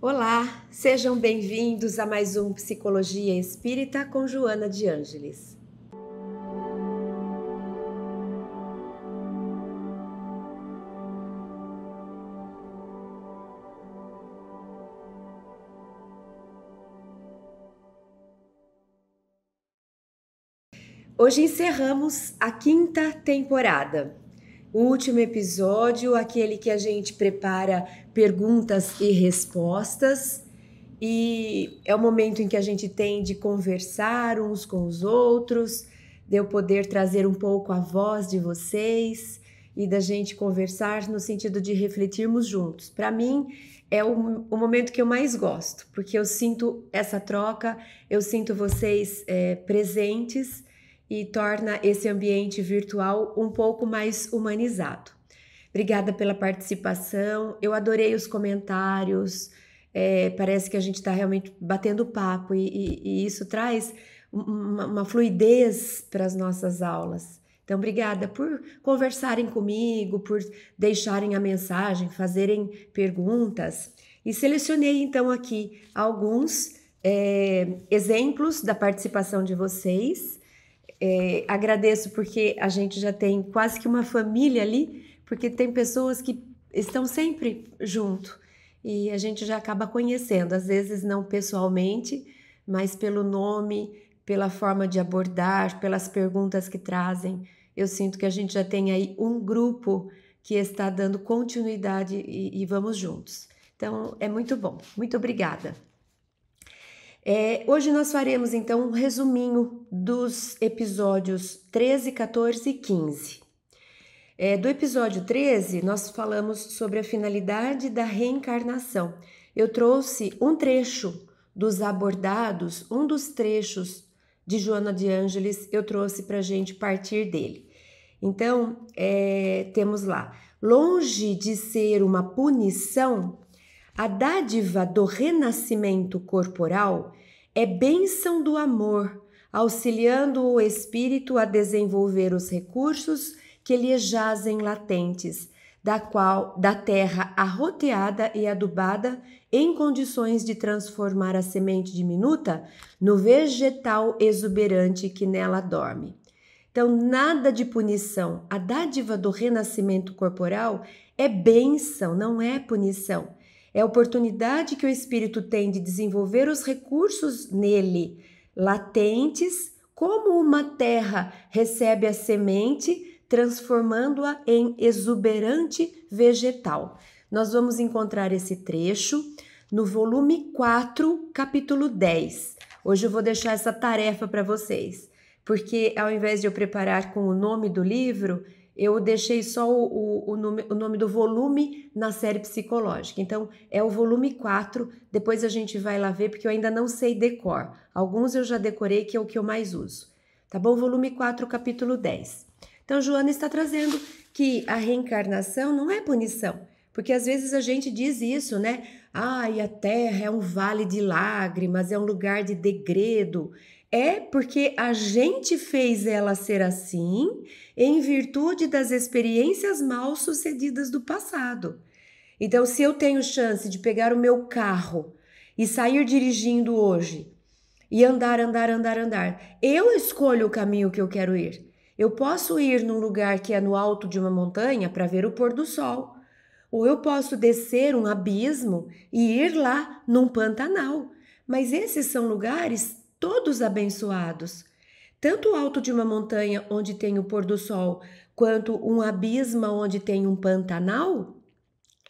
Olá, sejam bem-vindos a mais um Psicologia Espírita com Joana de Ângeles. Hoje encerramos a 5ª temporada. O último episódio, aquele que a gente prepara perguntas e respostas, e é o momento em que a gente tem de conversar uns com os outros, de eu poder trazer um pouco a voz de vocês e da gente conversar no sentido de refletirmos juntos. Para mim, é o momento que eu mais gosto, porque eu sinto essa troca, eu sinto vocês presentes e torna esse ambiente virtual um pouco mais humanizado. Obrigada pela participação, eu adorei os comentários, parece que a gente está realmente batendo papo e isso traz uma fluidez para as nossas aulas. Então, obrigada por conversarem comigo, por deixarem a mensagem, fazerem perguntas. E selecionei então aqui alguns exemplos da participação de vocês. Agradeço porque a gente já tem quase que uma família ali, porque tem pessoas que estão sempre junto e a gente já acaba conhecendo, às vezes não pessoalmente, mas pelo nome, pela forma de abordar, pelas perguntas que trazem. Eu sinto que a gente já tem aí um grupo que está dando continuidade e vamos juntos. Então, é muito bom. Muito obrigada. Hoje nós faremos então um resuminho dos episódios 13, 14 e 15. Do episódio 13, nós falamos sobre a finalidade da reencarnação. Eu trouxe um trecho dos abordados, um dos trechos de Joana de Ângeles, eu trouxe para a gente partir dele. Então, temos lá: longe de ser uma punição, a dádiva do renascimento corporal é bênção do amor, auxiliando o espírito a desenvolver os recursos que lhe jazem latentes, da terra arroteada e adubada em condições de transformar a semente diminuta no vegetal exuberante que nela dorme. Então, nada de punição. A dádiva do renascimento corporal é bênção, não é punição. É a oportunidade que o espírito tem de desenvolver os recursos nele, latentes, como uma terra recebe a semente, transformando-a em exuberante vegetal. Nós vamos encontrar esse trecho no volume 4, capítulo 10. Hoje eu vou deixar essa tarefa para vocês, porque ao invés de eu preparar com o nome do livro, eu deixei só o nome do volume na série psicológica. Então, é o volume 4, depois a gente vai lá ver, porque eu ainda não sei decor. Alguns eu já decorei, que é o que eu mais uso. Tá bom? Volume 4, capítulo 10. Então, Joana está trazendo que a reencarnação não é punição, porque às vezes a gente diz isso, né? Ai, a Terra é um vale de lágrimas, é um lugar de degredo. É porque a gente fez ela ser assim em virtude das experiências mal sucedidas do passado. Então, se eu tenho chance de pegar o meu carro e sair dirigindo hoje e andar, eu escolho o caminho que eu quero ir. Eu posso ir num lugar que é no alto de uma montanha para ver o pôr do sol, ou eu posso descer um abismo e ir lá num Pantanal. Mas esses são lugares todos abençoados. Tanto o alto de uma montanha onde tem o pôr do sol, quanto um abismo onde tem um Pantanal,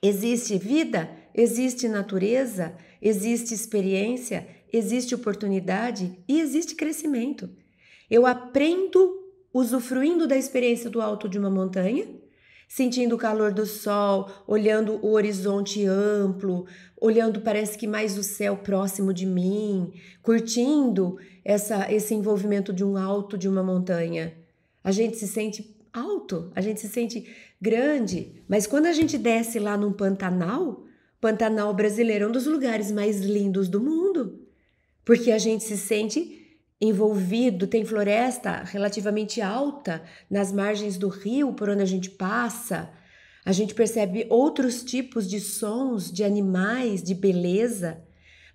existe vida, existe natureza, existe experiência, existe oportunidade e existe crescimento. Eu aprendo usufruindo da experiência do alto de uma montanha, sentindo o calor do sol, olhando o horizonte amplo, olhando parece que mais o céu próximo de mim, curtindo esse envolvimento de um alto de uma montanha. A gente se sente alto, a gente se sente grande, mas quando a gente desce lá num Pantanal brasileiro é um dos lugares mais lindos do mundo, porque a gente se sente envolvido, tem floresta relativamente alta nas margens do rio por onde a gente passa. A gente percebe outros tipos de sons, de animais, de beleza.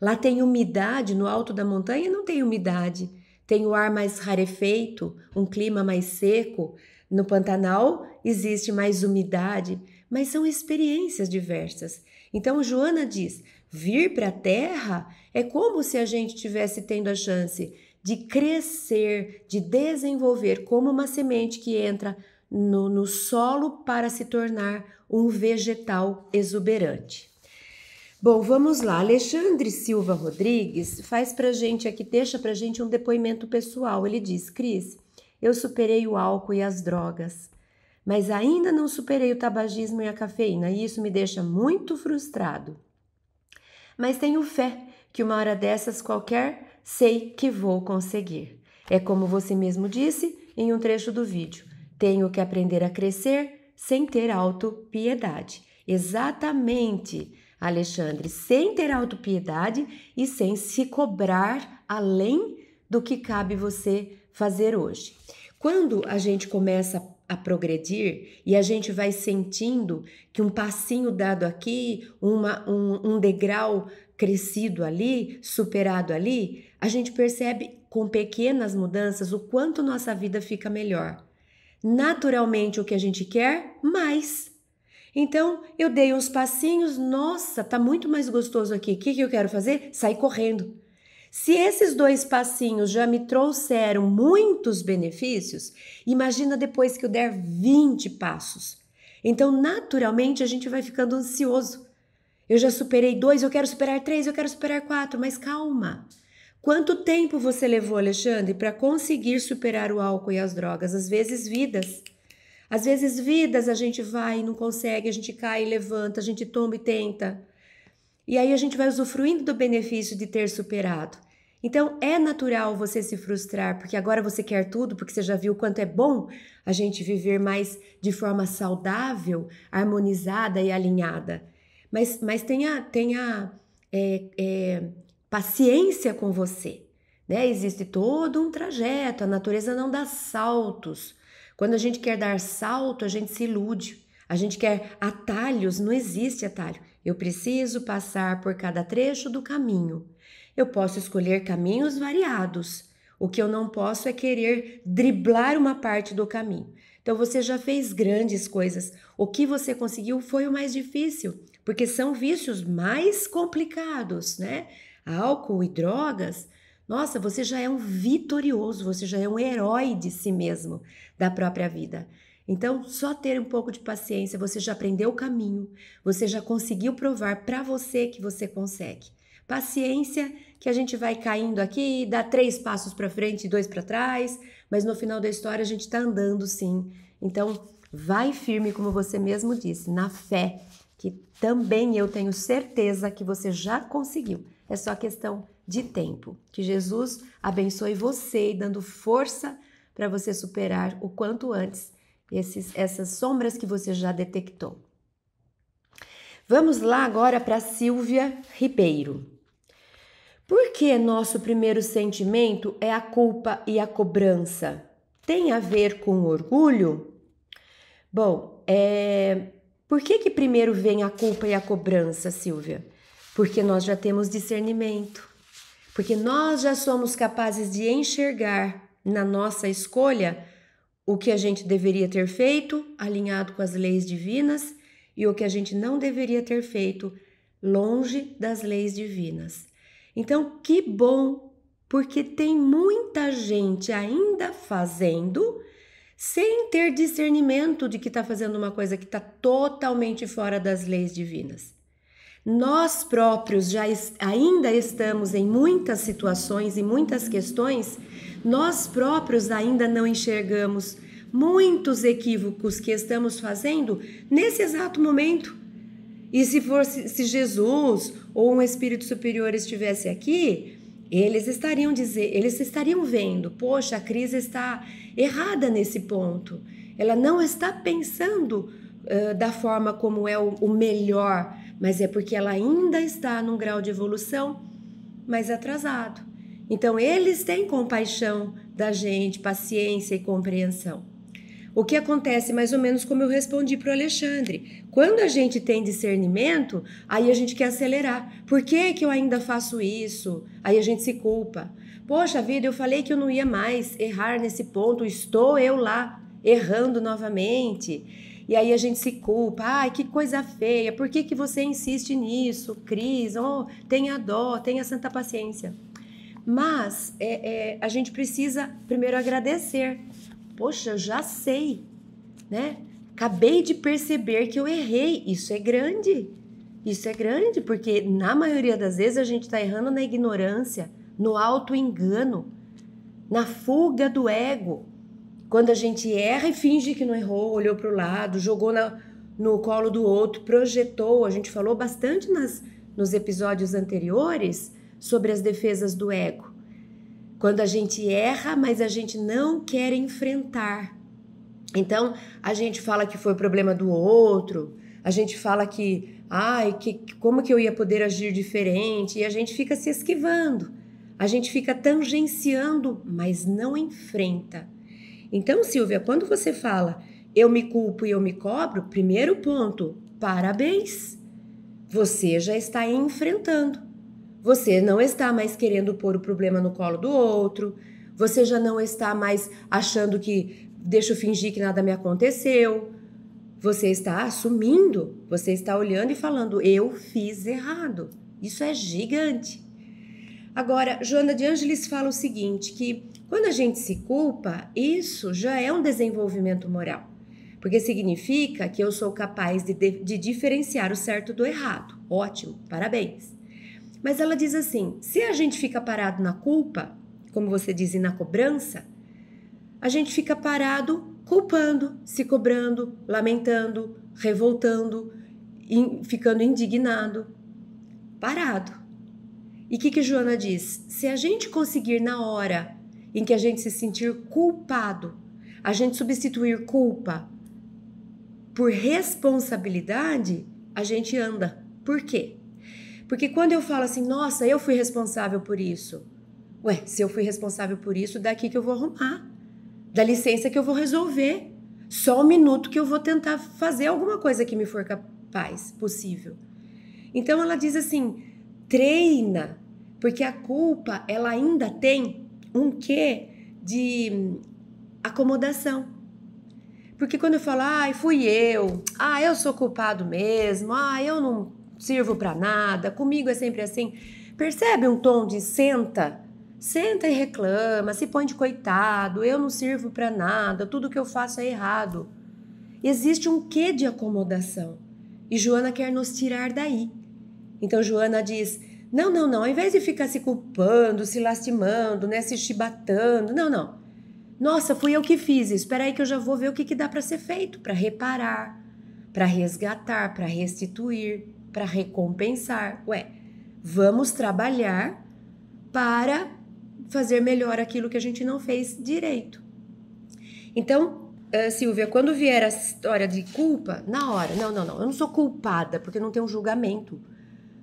Lá tem umidade, no alto da montanha não tem umidade. Tem o ar mais rarefeito, um clima mais seco. No Pantanal existe mais umidade, mas são experiências diversas. Então, Joana diz: vir para a Terra é como se a gente tivesse tendo a chance de crescer, de desenvolver como uma semente que entra no solo para se tornar um vegetal exuberante. Bom, vamos lá. Alexandre Silva Rodrigues faz pra gente aqui, deixa pra gente um depoimento pessoal. Ele diz: Cris, eu superei o álcool e as drogas, mas ainda não superei o tabagismo e a cafeína, e isso me deixa muito frustrado. Mas tenho fé que uma hora dessas qualquer sei que vou conseguir. É como você mesmo disse em um trecho do vídeo: tenho que aprender a crescer sem ter autopiedade. Exatamente, Alexandre, sem ter autopiedade e sem se cobrar além do que cabe você fazer hoje. Quando a gente começa a progredir e a gente vai sentindo que um passinho dado aqui, um degrau crescido ali, superado ali, a gente percebe com pequenas mudanças o quanto nossa vida fica melhor. Naturalmente, o que a gente quer, mais. Então, eu dei uns passinhos, nossa, tá muito mais gostoso aqui. O que eu quero fazer? Sair correndo. Se esses 2 passinhos já me trouxeram muitos benefícios, imagina depois que eu der 20 passos. Então, naturalmente, a gente vai ficando ansioso. Eu já superei 2, eu quero superar 3, eu quero superar 4, mas calma. Quanto tempo você levou, Alexandre, para conseguir superar o álcool e as drogas? Às vezes, vidas. Às vezes, vidas, a gente vai e não consegue, a gente cai e levanta, a gente toma e tenta. E aí a gente vai usufruindo do benefício de ter superado. Então, é natural você se frustrar, porque agora você quer tudo, porque você já viu o quanto é bom a gente viver mais de forma saudável, harmonizada e alinhada. Mas tenha paciência com você, né? Existe todo um trajeto, a natureza não dá saltos. Quando a gente quer dar salto, a gente se ilude. A gente quer atalhos, não existe atalho. Eu preciso passar por cada trecho do caminho. Eu posso escolher caminhos variados. O que eu não posso é querer driblar uma parte do caminho. Então você já fez grandes coisas. O que você conseguiu foi o mais difícil, porque são vícios mais complicados, né? Álcool e drogas. Nossa, você já é um vitorioso, você já é um herói de si mesmo, da própria vida. Então, só ter um pouco de paciência, você já aprendeu o caminho, você já conseguiu provar para você que você consegue. Paciência que a gente vai caindo aqui, dá 3 passos para frente e 2 para trás, mas no final da história a gente está andando sim. Então, vai firme, como você mesmo disse, na fé, que também eu tenho certeza que você já conseguiu. É só questão de tempo. Que Jesus abençoe você, dando força para você superar o quanto antes essas sombras que você já detectou. Vamos lá agora para Silvia Ribeiro. Por que nosso primeiro sentimento é a culpa e a cobrança? Tem a ver com orgulho? Bom, por que primeiro vem a culpa e a cobrança, Silvia? Porque nós já temos discernimento. Porque nós já somos capazes de enxergar na nossa escolha o que a gente deveria ter feito, alinhado com as leis divinas, e o que a gente não deveria ter feito, longe das leis divinas. Então, que bom, porque tem muita gente ainda fazendo sem ter discernimento de que está fazendo uma coisa que está totalmente fora das leis divinas. Nós próprios ainda estamos em muitas situações e muitas questões, nós próprios ainda não enxergamos muitos equívocos que estamos fazendo nesse exato momento. E se Jesus ou um espírito superior estivesse aqui, eles estariam vendo, poxa, a Cris está errada nesse ponto. Ela não está pensando da forma como é o melhor, mas é porque ela ainda está num grau de evolução mais atrasado. Então, eles têm compaixão da gente, paciência e compreensão. o que acontece mais ou menos como eu respondi para o Alexandre. Quando a gente tem discernimento, aí a gente quer acelerar. Por que que eu ainda faço isso? Aí a gente se culpa. Poxa vida, eu falei que eu não ia mais errar nesse ponto, estou eu lá errando novamente. E aí a gente se culpa. Ai, que coisa feia, por que que você insiste nisso? Cris, oh, tenha dó, tenha santa paciência. Mas a gente precisa primeiro agradecer. Poxa, eu já sei, né? Acabei de perceber que eu errei. Isso é grande. Isso é grande, porque na maioria das vezes a gente está errando na ignorância, no auto-engano, na fuga do ego. Quando a gente erra e finge que não errou, olhou para o lado, jogou no colo do outro, projetou. A gente falou bastante nos episódios anteriores sobre as defesas do ego. Quando a gente erra, mas a gente não quer enfrentar. Então, a gente fala que foi problema do outro, a gente fala que, como que eu ia poder agir diferente? E a gente fica se esquivando, a gente fica tangenciando, mas não enfrenta. Então, Silvia, quando você fala eu me culpo e eu me cobro, primeiro ponto, parabéns, você já está enfrentando. Você não está mais querendo pôr o problema no colo do outro, você já não está mais achando que deixa eu fingir que nada me aconteceu. Você está assumindo, você está olhando e falando, eu fiz errado. Isso é gigante. Agora, Joana de Ângeles fala o seguinte, que quando a gente se culpa, isso já é um desenvolvimento moral. Porque significa que eu sou capaz de diferenciar o certo do errado. Ótimo, parabéns. Mas ela diz assim, se a gente fica parado na culpa, como você diz, e na cobrança, a gente fica parado culpando, se cobrando, lamentando, revoltando, ficando indignado, parado. E o que Joana diz? Se a gente conseguir na hora em que a gente se sentir culpado, a gente substituir culpa por responsabilidade, a gente anda. Por quê? Porque quando eu falo assim, nossa, eu fui responsável por isso. Ué, se eu fui responsável por isso, daqui que eu vou arrumar. Dá licença que eu vou resolver. Só um minuto que eu vou tentar fazer alguma coisa que me for capaz, possível. Então ela diz assim, treina, porque a culpa, ela ainda tem um quê de acomodação. Porque quando eu falo, fui eu sou culpado mesmo, eu não sirvo para nada, comigo é sempre assim. Percebe um tom de senta e reclama, se põe de coitado, eu não sirvo para nada, tudo que eu faço é errado. Existe um quê de acomodação e Joana quer nos tirar daí. Então Joana diz, não, ao invés de ficar se culpando, se lastimando, né, se chibatando, não. Nossa, fui eu que fiz isso, espera aí que eu já vou ver o que dá para ser feito, para reparar, para resgatar, para restituir, para recompensar. Vamos trabalhar para fazer melhor aquilo que a gente não fez direito. Então, Silvia, quando vier a história de culpa, na hora, não, eu não sou culpada, porque não tem um julgamento.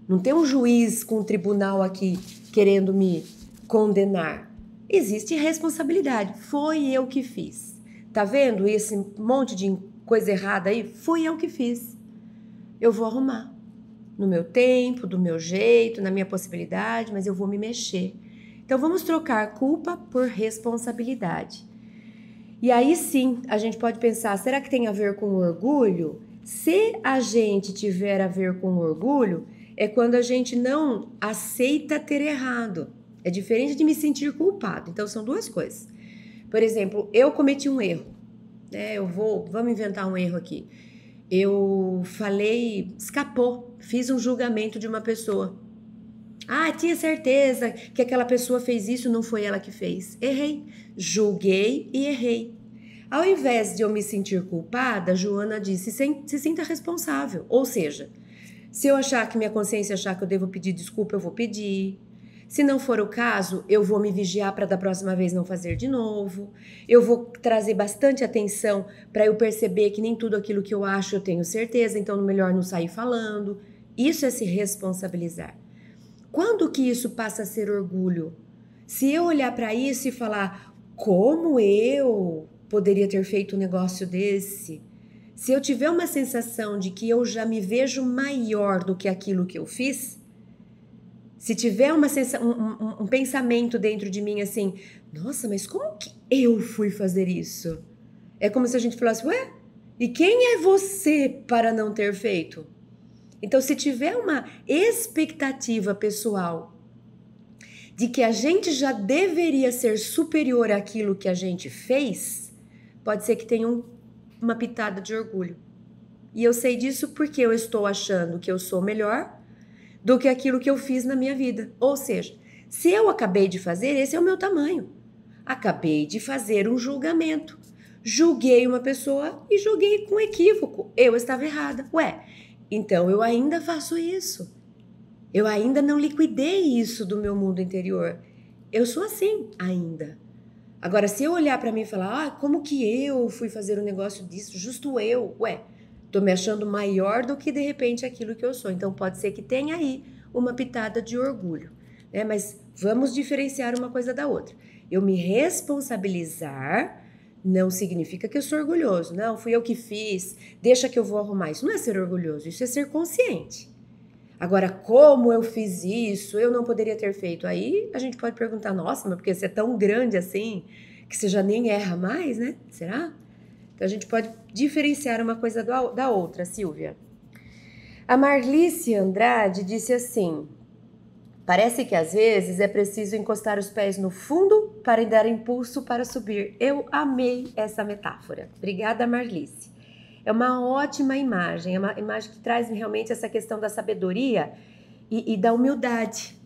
Não tem um juiz com um tribunal aqui querendo me condenar. Existe responsabilidade. Foi eu que fiz. Tá vendo esse monte de coisa errada aí? Fui eu que fiz. Eu vou arrumar. No meu tempo, do meu jeito, na minha possibilidade, mas eu vou me mexer. Então vamos trocar culpa por responsabilidade. E aí sim, a gente pode pensar, será que tem a ver com orgulho? Se a gente tiver a ver com orgulho, é quando a gente não aceita ter errado. É diferente de me sentir culpado. Então, são duas coisas. Por exemplo, eu cometi um erro. Né? Vamos inventar um erro aqui. Eu falei, escapou, fiz um julgamento de uma pessoa. Tinha certeza que aquela pessoa fez isso, não foi ela que fez. Errei. Julguei e errei. Ao invés de eu me sentir culpada, Joana disse, se sinta responsável. Ou seja, se eu achar que minha consciência achar que eu devo pedir desculpa, eu vou pedir. Se não for o caso, eu vou me vigiar para da próxima vez não fazer de novo. Eu vou trazer bastante atenção para eu perceber que nem tudo aquilo que eu acho eu tenho certeza, então melhor não sair falando. Isso é se responsabilizar. Quando que isso passa a ser orgulho? Se eu olhar para isso e falar, como eu poderia ter feito um negócio desse, se eu tiver uma sensação de que eu já me vejo maior do que aquilo que eu fiz, se tiver um pensamento dentro de mim assim, nossa, mas como que eu fui fazer isso? É como se a gente falasse, ué, e quem é você para não ter feito? Então, se tiver uma expectativa pessoal de que a gente já deveria ser superior àquilo que a gente fez, pode ser que tenha uma pitada de orgulho. E eu sei disso porque eu estou achando que eu sou melhor do que aquilo que eu fiz na minha vida. Ou seja, se eu acabei de fazer, esse é o meu tamanho. Acabei de fazer um julgamento. Julguei uma pessoa e julguei com equívoco. Eu estava errada. Ué, então eu ainda faço isso. Eu ainda não liquidei isso do meu mundo interior. Eu sou assim ainda. Agora, se eu olhar para mim e falar, como que eu fui fazer um negócio disso? Justo eu. Ué, tô me achando maior do que de repente aquilo que eu sou. Então pode ser que tenha aí uma pitada de orgulho, né? Mas vamos diferenciar uma coisa da outra. Eu me responsabilizar não significa que eu sou orgulhoso. Não, fui eu que fiz, deixa que eu vou arrumar. Isso não é ser orgulhoso, isso é ser consciente. Agora, como eu fiz isso, eu não poderia ter feito. Aí a gente pode perguntar, nossa, mas porque você é tão grande assim, que você já nem erra mais, né? Será? Então a gente pode diferenciar uma coisa da outra, Silvia. A Marlice Andrade disse assim, parece que às vezes é preciso encostar os pés no fundo para dar impulso para subir. Eu amei essa metáfora. Obrigada, Marlice. É uma ótima imagem, é uma imagem que traz realmente essa questão da sabedoria e da humildade,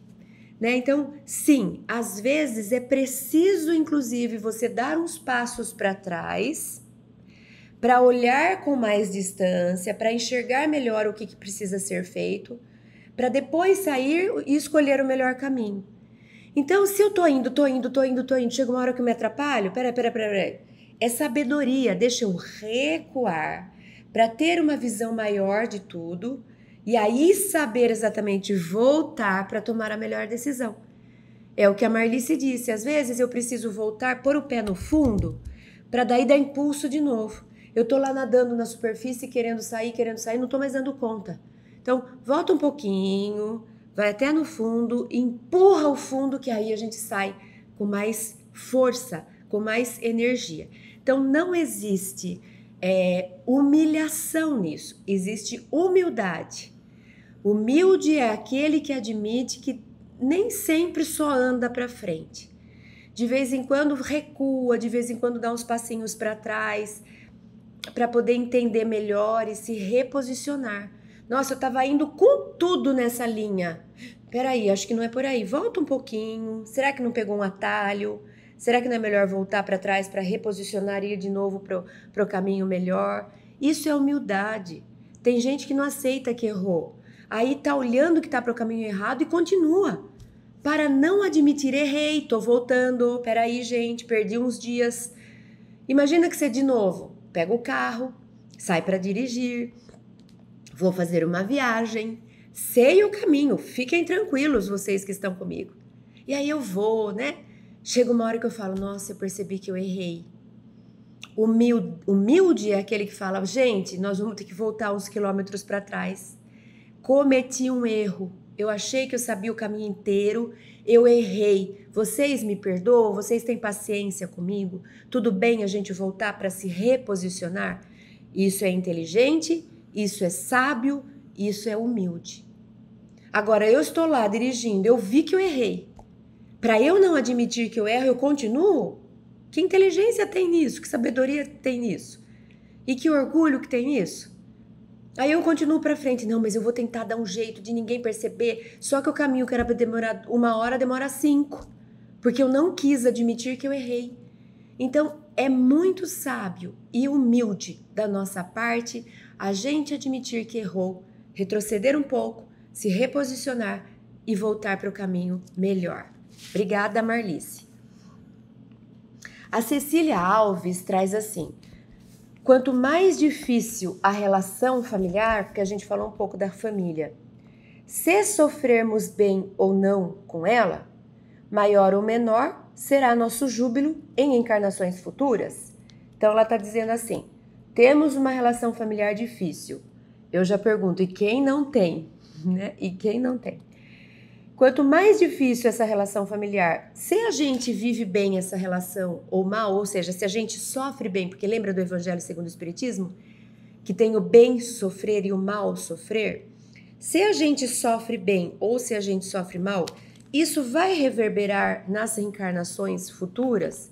né? Então, sim, às vezes é preciso, inclusive, você dar uns passos para trás, para olhar com mais distância, para enxergar melhor o que precisa ser feito, para depois sair e escolher o melhor caminho. Então, se eu tô indo, chega uma hora que eu me atrapalho, peraí. É sabedoria, deixa eu recuar para ter uma visão maior de tudo e aí saber exatamente voltar para tomar a melhor decisão. É o que a Marlice disse, às vezes eu preciso voltar, pôr o pé no fundo, para daí dar impulso de novo. Eu tô lá nadando na superfície, querendo sair, não tô mais dando conta. Então, volta um pouquinho, vai até no fundo, empurra o fundo, que aí a gente sai com mais força, com mais energia. Então, não existe humilhação nisso, existe humildade. Humilde é aquele que admite que nem sempre só anda para frente. De vez em quando recua, de vez em quando dá uns passinhos para trás, para poder entender melhor e se reposicionar. Nossa, eu estava indo com tudo nessa linha. Peraí, acho que não é por aí. Volta um pouquinho. Será que não pegou um atalho? Será que não é melhor voltar para trás para reposicionar e ir de novo para o caminho melhor? Isso é humildade. Tem gente que não aceita que errou. Aí tá olhando que tá para o caminho errado e continua. Para não admitir, errei, tô voltando. Peraí, gente, perdi uns dias. Imagina que você de novo pega o carro, sai para dirigir, vou fazer uma viagem, sei o caminho, fiquem tranquilos vocês que estão comigo. E aí eu vou, né? Chega uma hora que eu falo, nossa, eu percebi que eu errei. Humilde é aquele que fala, gente, nós vamos ter que voltar uns quilômetros para trás. Cometi um erro, eu achei que eu sabia o caminho inteiro, eu errei. Vocês me perdoam? Vocês têm paciência comigo? Tudo bem a gente voltar para se reposicionar? Isso é inteligente, isso é sábio, isso é humilde. Agora, eu estou lá dirigindo, eu vi que eu errei. Para eu não admitir que eu erro, eu continuo? Que inteligência tem nisso? Que sabedoria tem nisso? E que orgulho que tem nisso? Aí eu continuo para frente. Não, mas eu vou tentar dar um jeito de ninguém perceber. Só que o caminho que era para demorar 1 hora, demora 5. Porque eu não quis admitir que eu errei. Então, é muito sábio e humilde da nossa parte a gente admitir que errou, retroceder um pouco, se reposicionar e voltar para o caminho melhor. Obrigada, Marlice. A Cecília Alves traz assim, quanto mais difícil a relação familiar, porque a gente falou um pouco da família, se sofrermos bem ou não com ela, maior ou menor será nosso júbilo em encarnações futuras. Então ela está dizendo assim, temos uma relação familiar difícil. Eu já pergunto, e quem não tem? Né? E quem não tem? Quanto mais difícil essa relação familiar, se a gente vive bem essa relação ou mal, ou seja, se a gente sofre bem, porque lembra do Evangelho segundo o Espiritismo? Que tem o bem sofrer e o mal sofrer? Se a gente sofre bem ou se a gente sofre mal, isso vai reverberar nas reencarnações futuras?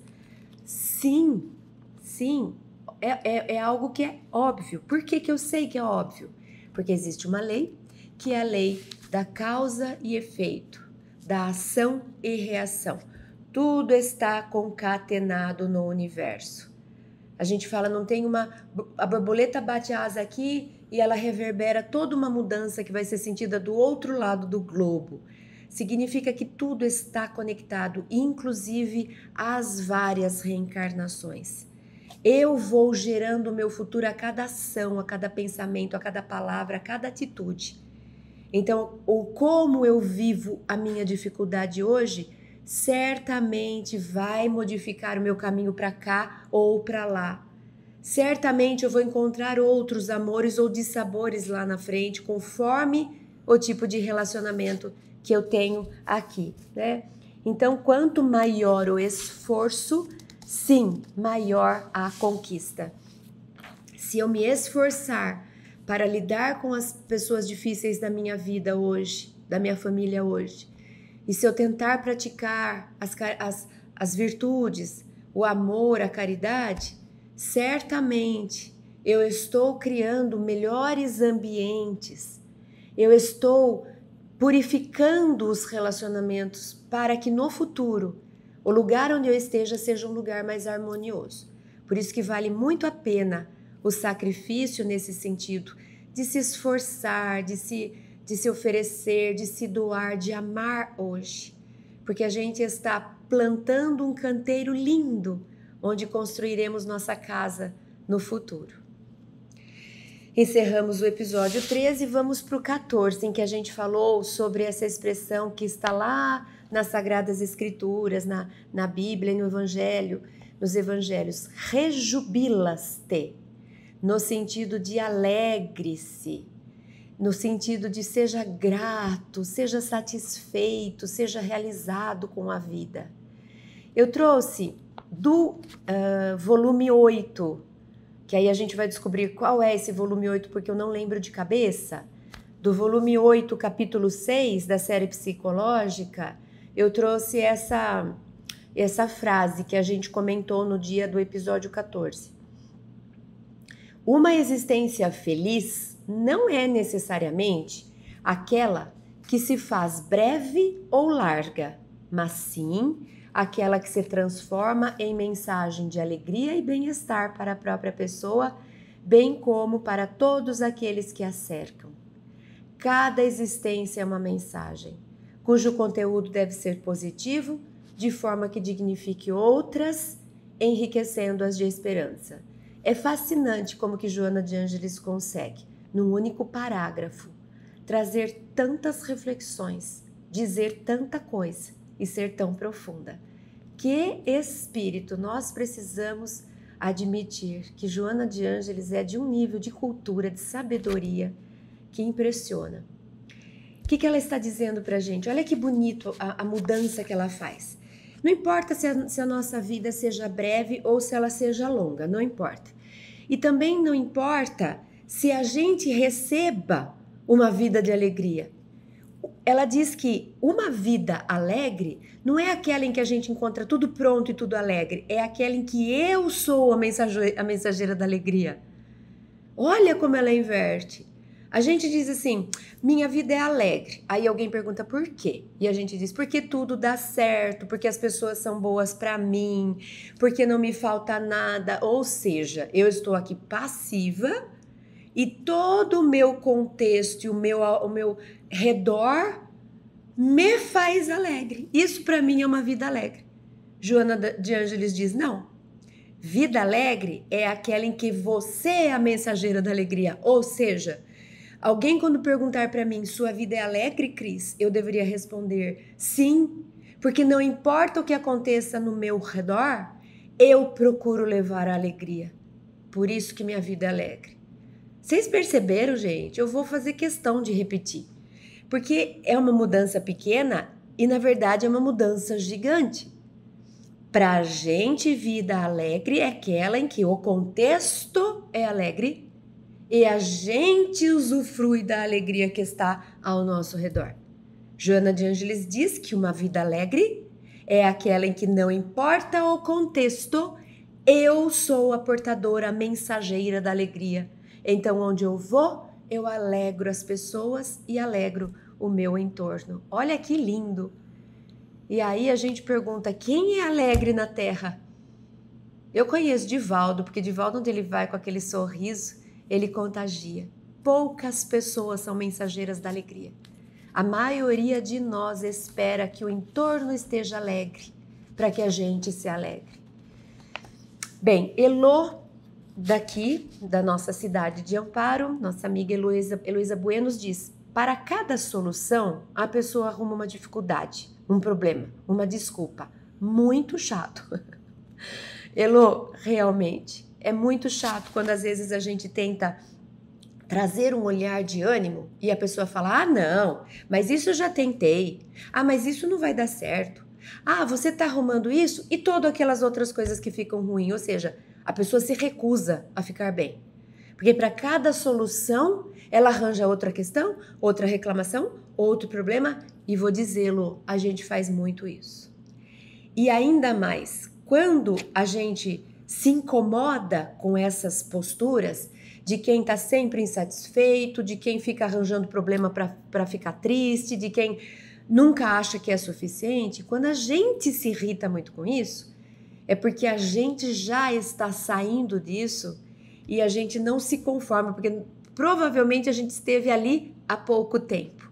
Sim, sim. É algo que é óbvio. Por que que eu sei que é óbvio? Porque existe uma lei, que é a lei da causa e efeito, da ação e reação. Tudo está concatenado no universo. A gente fala, não tem a borboleta bate a asa aqui e ela reverbera toda uma mudança que vai ser sentida do outro lado do globo. Significa que tudo está conectado, inclusive as várias reencarnações. Eu vou gerando o meu futuro a cada ação, a cada pensamento, a cada palavra, a cada atitude. Então, o como eu vivo a minha dificuldade hoje, certamente vai modificar o meu caminho para cá ou para lá. Certamente eu vou encontrar outros amores ou dissabores lá na frente, conforme o tipo de relacionamento que eu tenho aqui, né? Então, quanto maior o esforço, sim, maior a conquista. Se eu me esforçar para lidar com as pessoas difíceis da minha vida hoje, da minha família hoje, e se eu tentar praticar as virtudes, o amor, a caridade, certamente eu estou criando melhores ambientes, eu estou purificando os relacionamentos para que no futuro o lugar onde eu esteja seja um lugar mais harmonioso. Por isso que vale muito a pena o sacrifício nesse sentido, de se esforçar, de se oferecer, de se doar, de amar hoje. Porque a gente está plantando um canteiro lindo, onde construiremos nossa casa no futuro. Encerramos o episódio 13 e vamos para o 14, em que a gente falou sobre essa expressão que está lá nas Sagradas Escrituras, na Bíblia e no Evangelho, nos Evangelhos. Rejubila-te, no sentido de alegre-se, no sentido de seja grato, seja satisfeito, seja realizado com a vida. Eu trouxe do volume 8, que aí a gente vai descobrir qual é esse volume 8, porque eu não lembro de cabeça. Do volume 8, capítulo 6, da série psicológica, eu trouxe essa frase que a gente comentou no dia do episódio 14. Uma existência feliz não é necessariamente aquela que se faz breve ou larga, mas sim aquela que se transforma em mensagem de alegria e bem-estar para a própria pessoa, bem como para todos aqueles que a cercam. Cada existência é uma mensagem, cujo conteúdo deve ser positivo, de forma que dignifique outras, enriquecendo-as de esperança. É fascinante como que Joana de Ângeles consegue, num único parágrafo, trazer tantas reflexões, dizer tanta coisa e ser tão profunda. Que espírito nós precisamos admitir que Joana de Ângeles é de um nível de cultura, de sabedoria que impressiona. O que ela está dizendo para a gente? Olha que bonito a mudança que ela faz. Não importa se a nossa vida seja breve ou se ela seja longa, não importa. E também não importa se a gente receba uma vida de alegria. Ela diz que uma vida alegre não é aquela em que a gente encontra tudo pronto e tudo alegre, é aquela em que eu sou a mensageira da alegria. Olha como ela inverte. A gente diz assim, minha vida é alegre. Aí alguém pergunta por quê? E a gente diz, porque tudo dá certo, porque as pessoas são boas para mim, porque não me falta nada. Ou seja, eu estou aqui passiva e todo o meu contexto e o meu redor me faz alegre. Isso para mim é uma vida alegre. Joana de Ângeles diz, não. Vida alegre é aquela em que você é a mensageira da alegria. Ou seja, alguém quando perguntar para mim, sua vida é alegre, Cris? Eu deveria responder, sim. Porque não importa o que aconteça no meu redor, eu procuro levar a alegria. Por isso que minha vida é alegre. Vocês perceberam, gente? Eu vou fazer questão de repetir. Porque é uma mudança pequena e, na verdade, é uma mudança gigante. Para a gente, vida alegre é aquela em que o contexto é alegre e a gente usufrui da alegria que está ao nosso redor. Joana de Ângeles diz que uma vida alegre é aquela em que não importa o contexto, eu sou a portadora, a mensageira da alegria. Então, onde eu vou, eu alegro as pessoas e alegro o meu entorno. Olha que lindo! E aí a gente pergunta, quem é alegre na Terra? Eu conheço Divaldo, porque Divaldo, onde ele vai com aquele sorriso, ele contagia. Poucas pessoas são mensageiras da alegria. A maioria de nós espera que o entorno esteja alegre, para que a gente se alegre. Bem, Elô, daqui, da nossa cidade de Amparo, nossa amiga Heloísa Buenos diz, para cada solução, a pessoa arruma uma dificuldade, um problema, uma desculpa. Muito chato. Elô, realmente, é muito chato quando às vezes a gente tenta trazer um olhar de ânimo e a pessoa fala, ah, não, mas isso eu já tentei. Ah, mas isso não vai dar certo. Ah, você tá arrumando isso e todas aquelas outras coisas que ficam ruins. Ou seja, a pessoa se recusa a ficar bem. Porque para cada solução, ela arranja outra questão, outra reclamação, outro problema. E vou dizê-lo, a gente faz muito isso. E ainda mais, quando a gente se incomoda com essas posturas de quem está sempre insatisfeito, de quem fica arranjando problema para ficar triste, de quem nunca acha que é suficiente, quando a gente se irrita muito com isso, é porque a gente já está saindo disso e a gente não se conforma, porque provavelmente a gente esteve ali há pouco tempo.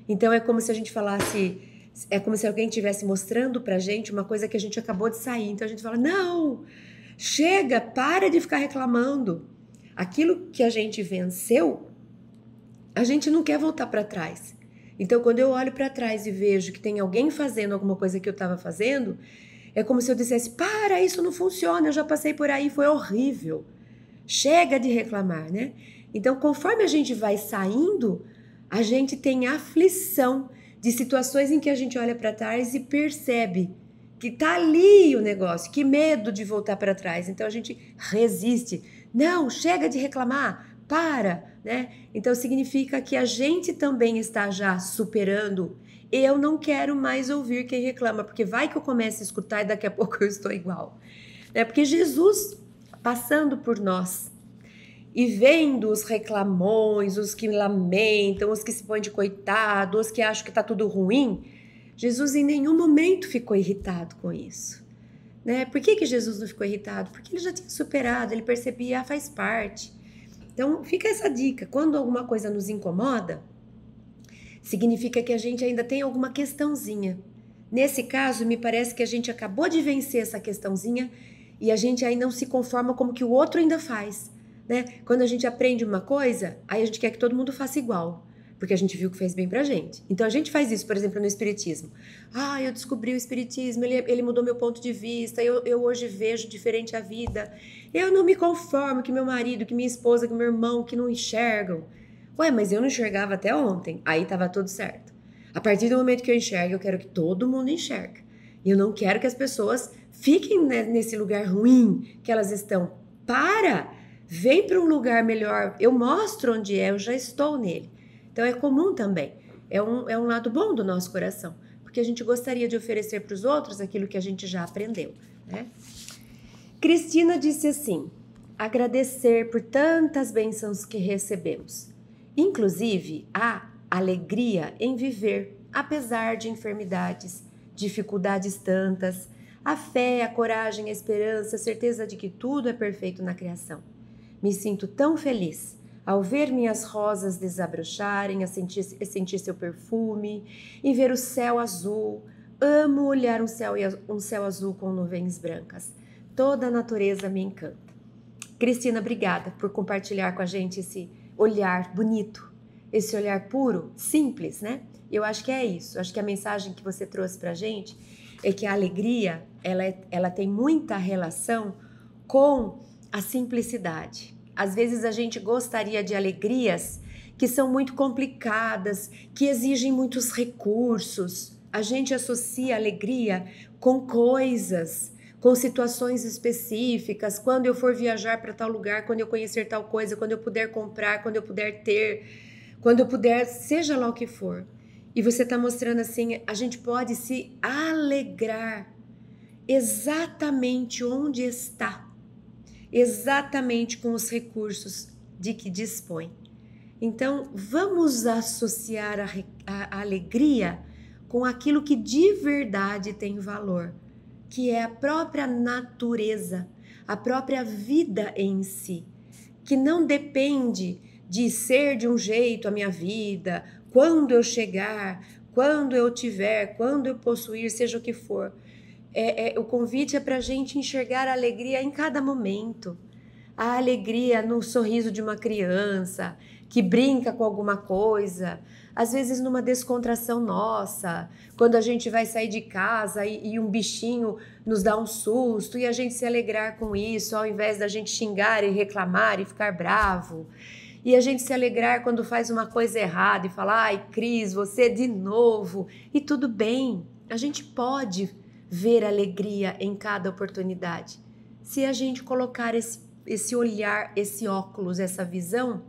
Então é como se a gente falasse, é como se alguém estivesse mostrando pra gente uma coisa que a gente acabou de sair. Então a gente fala, não, chega, para de ficar reclamando. Aquilo que a gente venceu, a gente não quer voltar para trás. Então quando eu olho para trás e vejo que tem alguém fazendo alguma coisa que eu estava fazendo, é como se eu dissesse, para, isso não funciona, eu já passei por aí, foi horrível. Chega de reclamar, né? Então, conforme a gente vai saindo, a gente tem aflição de situações em que a gente olha para trás e percebe que tá ali o negócio, que medo de voltar para trás. Então, a gente resiste. Não, chega de reclamar, para, né? Então, significa que a gente também está já superando. Eu não quero mais ouvir quem reclama, porque vai que eu comece a escutar e daqui a pouco eu estou igual. Né? Porque Jesus, passando por nós e vendo os reclamões, os que lamentam, os que se põem de coitado, os que acham que está tudo ruim, Jesus em nenhum momento ficou irritado com isso. Né? Por que Jesus não ficou irritado? Porque ele já tinha superado, ele percebia, faz parte. Então fica essa dica, quando alguma coisa nos incomoda, significa que a gente ainda tem alguma questãozinha. Nesse caso, me parece que a gente acabou de vencer essa questãozinha e a gente aí não se conforma como que o outro ainda faz, né? Quando a gente aprende uma coisa, aí a gente quer que todo mundo faça igual, porque a gente viu que fez bem pra gente. Então a gente faz isso, por exemplo, no espiritismo. Ah, eu descobri o espiritismo, ele mudou meu ponto de vista, eu hoje vejo diferente a vida. Eu não me conformo que meu marido, que minha esposa, que meu irmão, que não enxergam. Ué, mas eu não enxergava até ontem. Aí tava tudo certo. A partir do momento que eu enxergo, eu quero que todo mundo enxergue. E eu não quero que as pessoas fiquem nesse lugar ruim que elas estão. Para! Vem para um lugar melhor. Eu mostro onde é, eu já estou nele. Então é comum também. É um lado bom do nosso coração. Porque a gente gostaria de oferecer para os outros aquilo que a gente já aprendeu, né? Cristina disse assim: agradecer por tantas bênçãos que recebemos. Inclusive, a alegria em viver, apesar de enfermidades, dificuldades tantas, a fé, a coragem, a esperança, a certeza de que tudo é perfeito na criação. Me sinto tão feliz ao ver minhas rosas desabrocharem, a sentir seu perfume e ver o céu azul. Amo olhar um céu azul com nuvens brancas. Toda a natureza me encanta. Cristina, obrigada por compartilhar com a gente esse olhar bonito, esse olhar puro, simples, né? Eu acho que é isso. Eu acho que a mensagem que você trouxe pra gente é que a alegria, ela tem muita relação com a simplicidade. Às vezes a gente gostaria de alegrias que são muito complicadas, que exigem muitos recursos. A gente associa alegria com coisas, com situações específicas. Quando eu for viajar para tal lugar, quando eu conhecer tal coisa, quando eu puder comprar, quando eu puder ter, quando eu puder, seja lá o que for. E você está mostrando assim, a gente pode se alegrar exatamente onde está, exatamente com os recursos de que dispõe. Então, vamos associar a alegria com aquilo que de verdade tem valor, que é a própria natureza, a própria vida em si, que não depende de ser de um jeito a minha vida, quando eu chegar, quando eu tiver, quando eu possuir, seja o que for. O convite é para a gente enxergar a alegria em cada momento. A alegria no sorriso de uma criança que brinca com alguma coisa, às vezes numa descontração nossa, quando a gente vai sair de casa e um bichinho nos dá um susto e a gente se alegrar com isso, ao invés da gente xingar e reclamar e ficar bravo. E a gente se alegrar quando faz uma coisa errada e falar, ai Cris, você de novo. E tudo bem, a gente pode ver alegria em cada oportunidade. Se a gente colocar esse olhar, esse óculos, essa visão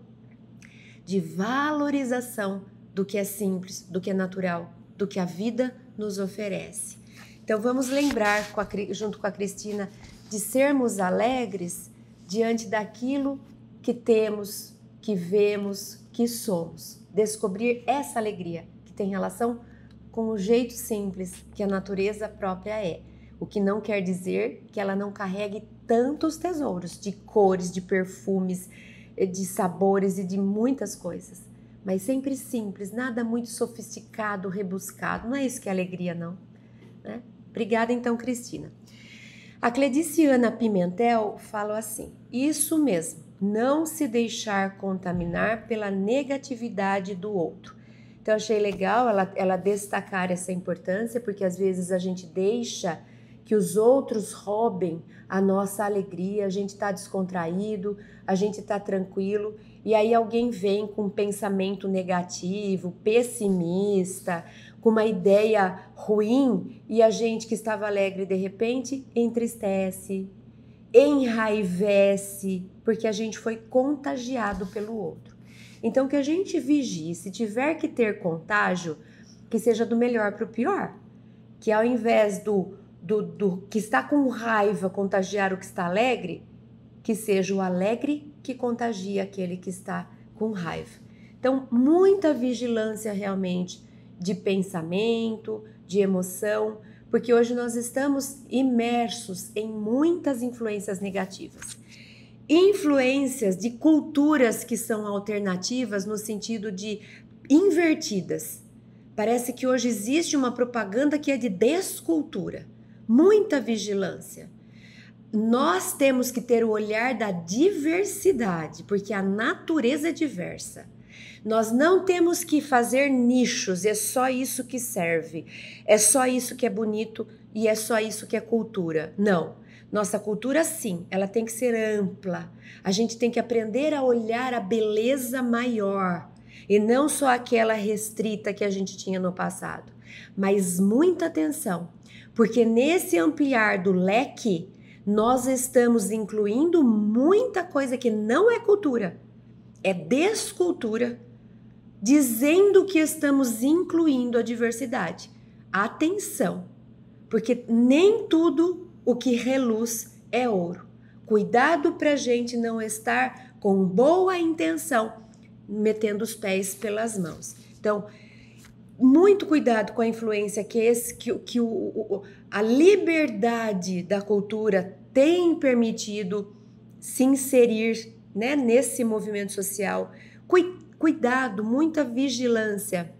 de valorização do que é simples, do que é natural, do que a vida nos oferece. Então vamos lembrar, junto com a Cristina, de sermos alegres diante daquilo que temos, que vemos, que somos. Descobrir essa alegria que tem relação com o jeito simples que a natureza própria é. O que não quer dizer que ela não carregue tantos tesouros de cores, de perfumes, de sabores e de muitas coisas. Mas sempre simples, nada muito sofisticado, rebuscado. Não é isso que é alegria, não. Né? Obrigada, então, Cristina. A Clediciana Pimentel fala assim, isso mesmo, não se deixar contaminar pela negatividade do outro. Então, achei legal ela destacar essa importância, porque às vezes a gente deixa que os outros roubem a nossa alegria, a gente está descontraído, a gente está tranquilo, e aí alguém vem com um pensamento negativo, pessimista, com uma ideia ruim, e a gente que estava alegre de repente entristece, enraivece, porque a gente foi contagiado pelo outro. Então que a gente vigie, se tiver que ter contágio, que seja do melhor para o pior, que ao invés do que está com raiva contagiar o que está alegre, que seja o alegre que contagia aquele que está com raiva. Então, muita vigilância realmente de pensamento, de emoção, porque hoje nós estamos imersos em muitas influências negativas. Influências de culturas que são alternativas no sentido de invertidas. Parece que hoje existe uma propaganda que é de descultura. Muita vigilância. Nós temos que ter o olhar da diversidade, porque a natureza é diversa. Nós não temos que fazer nichos, é só isso que serve, é só isso que é bonito e é só isso que é cultura. Não, nossa cultura sim, ela tem que ser ampla. A gente tem que aprender a olhar a beleza maior e não só aquela restrita que a gente tinha no passado. Mas muita atenção, porque nesse ampliar do leque, nós estamos incluindo muita coisa que não é cultura, é descultura, dizendo que estamos incluindo a diversidade. Atenção, porque nem tudo o que reluz é ouro. Cuidado para a gente não estar com boa intenção, metendo os pés pelas mãos. Então, muito cuidado com a influência que a liberdade da cultura tem permitido se inserir, né, nesse movimento social. Cuidado, muita vigilância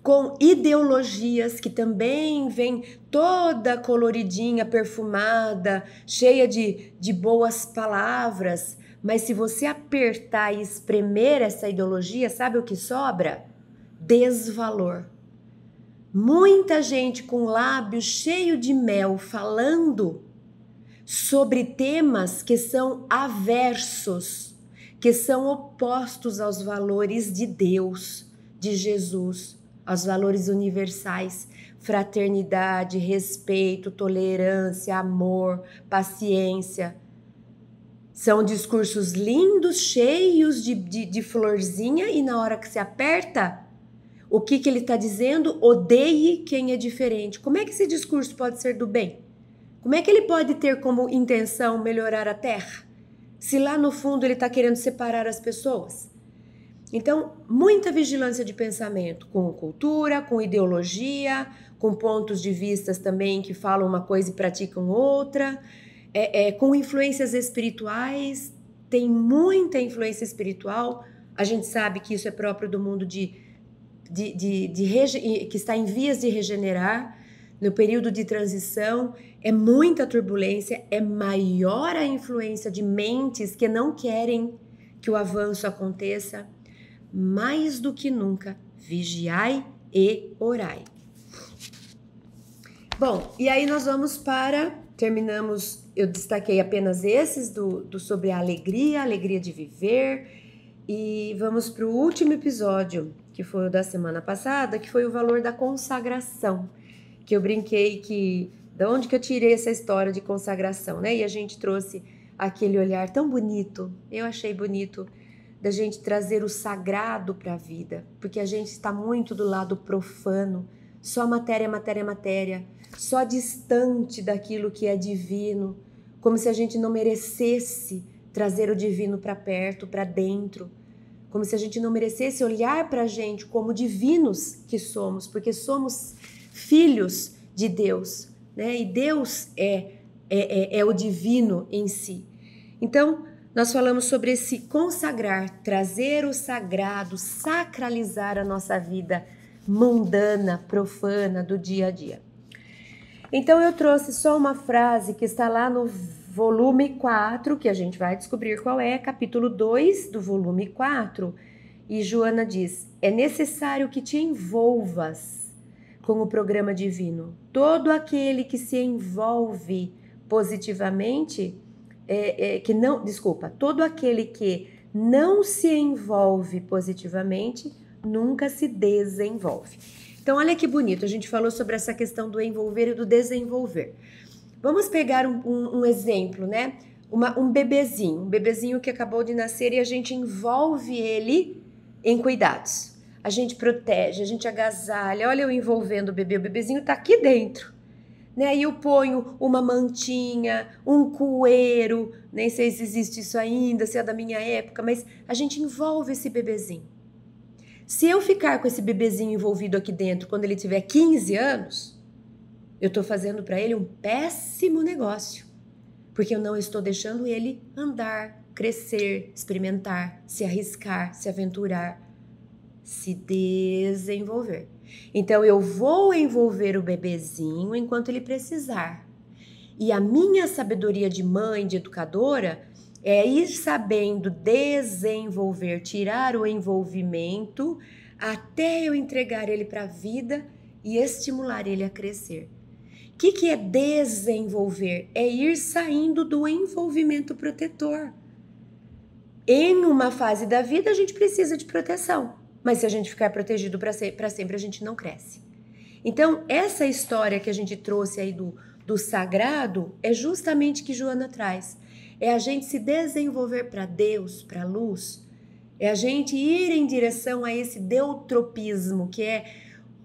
com ideologias que também vêm toda coloridinha, perfumada, cheia de boas palavras, mas se você apertar e espremer essa ideologia, sabe o que sobra? Desvalor. muita gente com lábio cheio de mel falando sobre temas que são aversos, que são opostos aos valores de Deus, de Jesus, aos valores universais, fraternidade, respeito, tolerância, amor, paciência. São discursos lindos, cheios de florzinha, e na hora que se aperta, o que ele está dizendo? Odeie quem é diferente. Como é que esse discurso pode ser do bem? Como é que ele pode ter como intenção melhorar a Terra, se lá no fundo ele está querendo separar as pessoas? Então, muita vigilância de pensamento, com cultura, com ideologia, com pontos de vistas também que falam uma coisa e praticam outra, com influências espirituais. Tem muita influência espiritual. A gente sabe que isso é próprio do mundo que está em vias de regenerar. No período de transição, é muita turbulência, é maior a influência de mentes que não querem que o avanço aconteça. Mais do que nunca, vigiai e orai. Bom, e aí nós vamos terminamos, eu destaquei apenas esses sobre a alegria de viver, e vamos para o último episódio, que foi o da semana passada, que foi o valor da consagração, que eu brinquei de onde que eu tirei essa história de consagração, né? E a gente trouxe aquele olhar tão bonito, eu achei bonito, da gente trazer o sagrado para a vida, porque a gente está muito do lado profano, só matéria, só distante daquilo que é divino, como se a gente não merecesse trazer o divino para perto, para dentro, como se a gente não merecesse olhar para a gente como divinos que somos, porque somos filhos de Deus, né? E Deus é o divino em si. Então, nós falamos sobre esse consagrar, trazer o sagrado, sacralizar a nossa vida mundana, profana do dia a dia. Então eu trouxe só uma frase que está lá no volume 4, que a gente vai descobrir qual é, capítulo 2 do volume 4. E Joana diz: é necessário que te envolvas com o programa divino. Todo aquele que se envolve positivamente, todo aquele que não se envolve positivamente nunca se desenvolve. Então, olha que bonito, a gente falou sobre essa questão do envolver e do desenvolver. Vamos pegar um exemplo, né? Um bebezinho que acabou de nascer, e a gente envolve ele em cuidados. A gente protege, a gente agasalha. Olha eu envolvendo o bebezinho está aqui dentro. Né? E eu ponho uma mantinha, um cueiro, nem sei se existe isso ainda, se é da minha época, mas a gente envolve esse bebezinho. Se eu ficar com esse bebezinho envolvido aqui dentro quando ele tiver 15 anos, eu estou fazendo para ele um péssimo negócio, porque eu não estou deixando ele andar, crescer, experimentar, se arriscar, se aventurar, se desenvolver. Então, eu vou envolver o bebezinho enquanto ele precisar. E a minha sabedoria de mãe, de educadora, é ir sabendo desenvolver, tirar o envolvimento até eu entregar ele para a vida e estimular ele a crescer. O que é desenvolver? É ir saindo do envolvimento protetor. Em uma fase da vida, a gente precisa de proteção. Mas se a gente ficar protegido para sempre, a gente não cresce. Então, essa história que a gente trouxe aí do sagrado é justamente que Joana traz. É a gente se desenvolver para Deus, para a luz. É a gente ir em direção a esse deutropismo, que é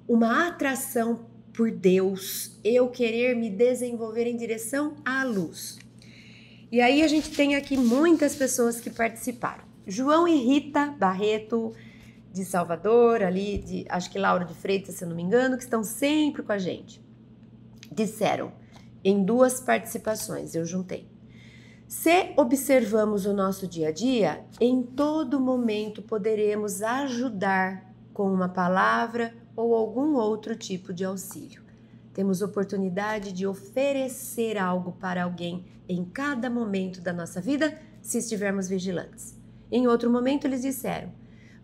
uma atração por Deus. Eu querer me desenvolver em direção à luz. E aí a gente tem aqui muitas pessoas que participaram. João e Rita Barreto, de Salvador, ali, acho que Laura de Freitas, se eu não me engano, que estão sempre com a gente. Disseram, em 2 participações, eu juntei. Se observamos o nosso dia a dia, em todo momento poderemos ajudar com uma palavra ou algum outro tipo de auxílio. Temos oportunidade de oferecer algo para alguém em cada momento da nossa vida, se estivermos vigilantes. Em outro momento, eles disseram,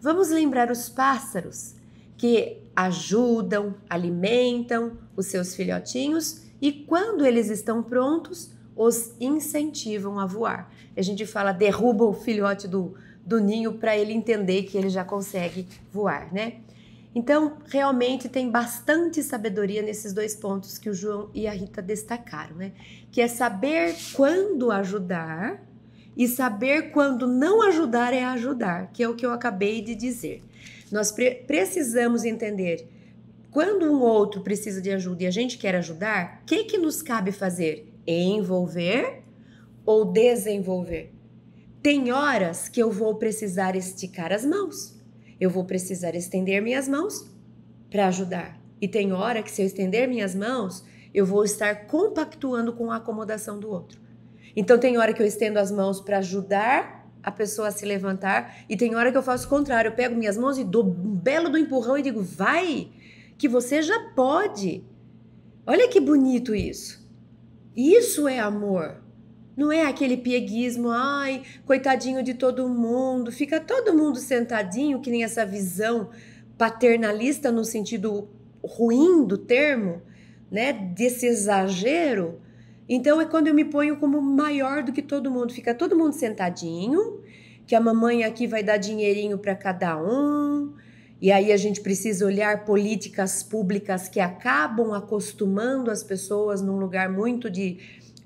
vamos lembrar os pássaros que ajudam, alimentam os seus filhotinhos e quando eles estão prontos, os incentivam a voar. A gente fala, derruba o filhote do ninho para ele entender que ele já consegue voar, né? Então, realmente tem bastante sabedoria nesses dois pontos que o João e a Rita destacaram, né? Que é saber quando ajudar e saber quando não ajudar é ajudar, que é o que eu acabei de dizer. Nós precisamos entender quando um outro precisa de ajuda e a gente quer ajudar, o que nos cabe fazer? Envolver ou desenvolver? Tem horas que eu vou precisar esticar as mãos. Eu vou precisar estender minhas mãos para ajudar. E tem hora que se eu estender minhas mãos, eu vou estar compactuando com a acomodação do outro. Então tem hora que eu estendo as mãos para ajudar a pessoa a se levantar e tem hora que eu faço o contrário. Eu pego minhas mãos e dou um belo do empurrão e digo, vai, que você já pode. Olha que bonito isso. Isso é amor. Não é aquele pieguismo, ai, coitadinho de todo mundo, fica todo mundo sentadinho, que nem essa visão paternalista no sentido ruim do termo, né, desse exagero. Então é quando eu me ponho como maior do que todo mundo, fica todo mundo sentadinho, que a mamãe aqui vai dar dinheirinho para cada um, e aí a gente precisa olhar políticas públicas que acabam acostumando as pessoas num lugar muito de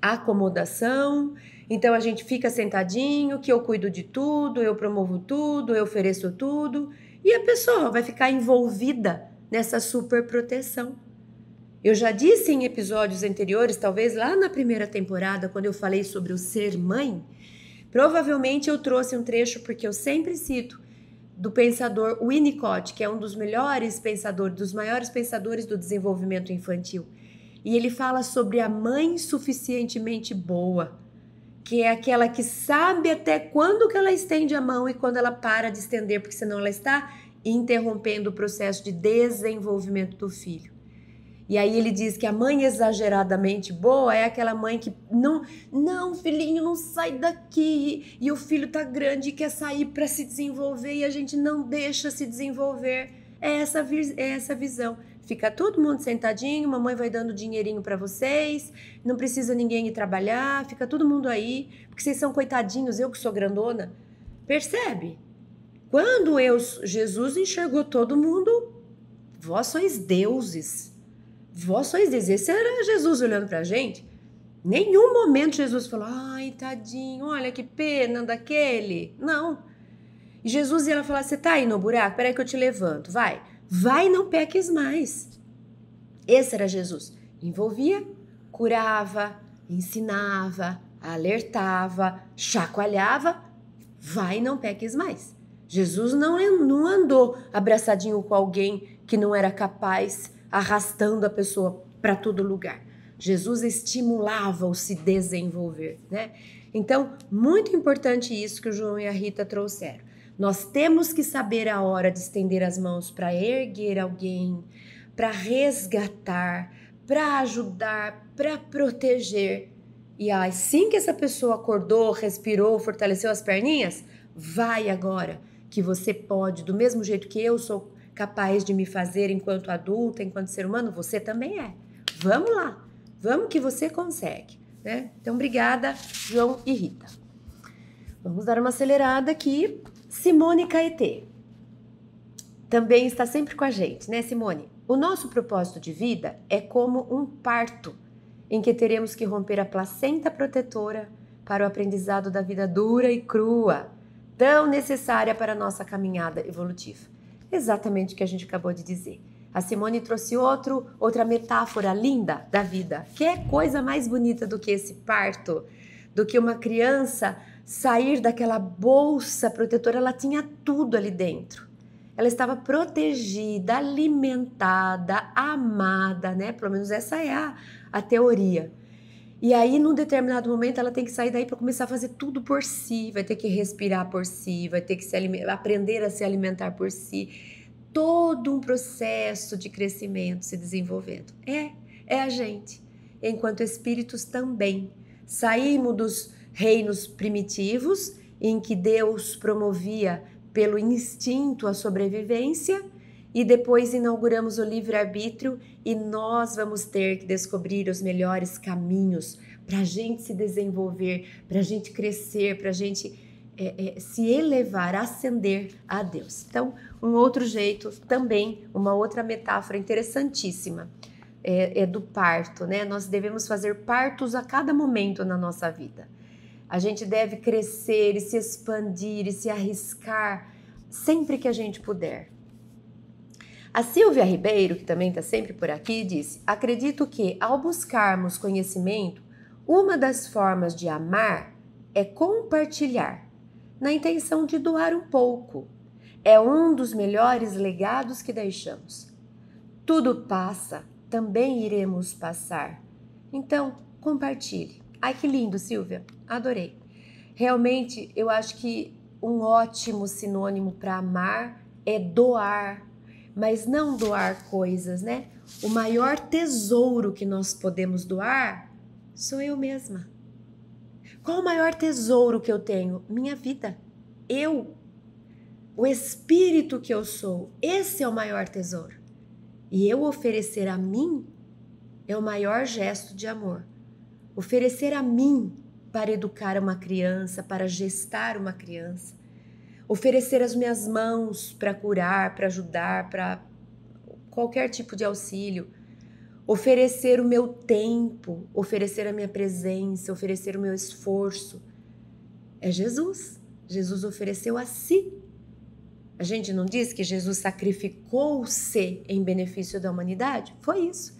acomodação, então a gente fica sentadinho, que eu cuido de tudo, eu promovo tudo, eu ofereço tudo, e a pessoa vai ficar envolvida nessa super proteção. Eu já disse em episódios anteriores, talvez lá na primeira temporada, quando eu falei sobre o ser mãe, provavelmente eu trouxe um trecho, porque eu sempre cito, do pensador Winnicott, que é um dos melhores pensadores, dos maiores pensadores do desenvolvimento infantil. E ele fala sobre a mãe suficientemente boa, que é aquela que sabe até quando que ela estende a mão e quando ela para de estender, porque senão ela está interrompendo o processo de desenvolvimento do filho. E aí ele diz que a mãe exageradamente boa é aquela mãe que não, filhinho, não sai daqui, e o filho tá grande e quer sair para se desenvolver e a gente não deixa se desenvolver. É essa visão. Fica todo mundo sentadinho, mamãe vai dando dinheirinho para vocês, não precisa ninguém ir trabalhar, fica todo mundo aí, porque vocês são coitadinhos, eu que sou grandona. Percebe? Quando Jesus enxergou todo mundo, vós sois deuses. Vós sois deuses. Esse era Jesus olhando pra gente. Nenhum momento Jesus falou, ai, tadinho, olha que pena daquele. Não. E Jesus ia falar, você tá aí no buraco? Peraí que eu te levanto, vai. Vai e não peques mais. Esse era Jesus. Envolvia, curava, ensinava, alertava, chacoalhava. Vai e não peques mais. Jesus não andou abraçadinho com alguém que não era capaz, arrastando a pessoa para todo lugar. Jesus estimulava o se desenvolver, né? Então, muito importante isso que o João e a Rita trouxeram. Nós temos que saber a hora de estender as mãos para erguer alguém, para resgatar, para ajudar, para proteger. E assim que essa pessoa acordou, respirou, fortaleceu as perninhas, vai agora, que você pode, do mesmo jeito que eu sou capaz de me fazer enquanto adulta, enquanto ser humano, você também é. Vamos lá, vamos que você consegue, né? Então, obrigada, João e Rita. Vamos dar uma acelerada aqui. Simone Caetê também está sempre com a gente, né, Simone? O nosso propósito de vida é como um parto, em que teremos que romper a placenta protetora para o aprendizado da vida dura e crua, tão necessária para a nossa caminhada evolutiva. Exatamente o que a gente acabou de dizer. A Simone trouxe outra metáfora linda da vida. Que é coisa mais bonita do que esse parto, do que uma criança sair daquela bolsa protetora. Ela tinha tudo ali dentro. Ela estava protegida, alimentada, amada, né? Pelo menos essa é a teoria. E aí, num determinado momento, ela tem que sair daí para começar a fazer tudo por si. Vai ter que respirar por si, vai ter que aprender a se alimentar por si. Todo um processo de crescimento se desenvolvendo. É a gente. Enquanto espíritos também. Saímos dos reinos primitivos, em que Deus promovia pelo instinto a sobrevivência, e depois inauguramos o livre-arbítrio e nós vamos ter que descobrir os melhores caminhos para a gente se desenvolver, para a gente crescer, para a gente se elevar, ascender a Deus. Então, um outro jeito também, uma outra metáfora interessantíssima é do parto, né? Nós devemos fazer partos a cada momento na nossa vida. A gente deve crescer e se expandir e se arriscar sempre que a gente puder. A Silvia Ribeiro, que também está sempre por aqui, disse: acredito que ao buscarmos conhecimento, uma das formas de amar é compartilhar, na intenção de doar um pouco. É um dos melhores legados que deixamos. Tudo passa, também iremos passar. Então, compartilhe. Ai, que lindo, Silvia. Adorei. Realmente, eu acho que um ótimo sinônimo para amar é doar, mas não doar coisas, né? O maior tesouro que nós podemos doar sou eu mesma. Qual o maior tesouro que eu tenho? Minha vida. Eu. O espírito que eu sou. Esse é o maior tesouro. E eu oferecer a mim é o maior gesto de amor. Oferecer a mim para educar uma criança, para gestar uma criança. Oferecer as minhas mãos para curar, para ajudar, para qualquer tipo de auxílio. Oferecer o meu tempo, oferecer a minha presença, oferecer o meu esforço. É Jesus. Jesus ofereceu a si. A gente não diz que Jesus sacrificou-se em benefício da humanidade? Foi isso.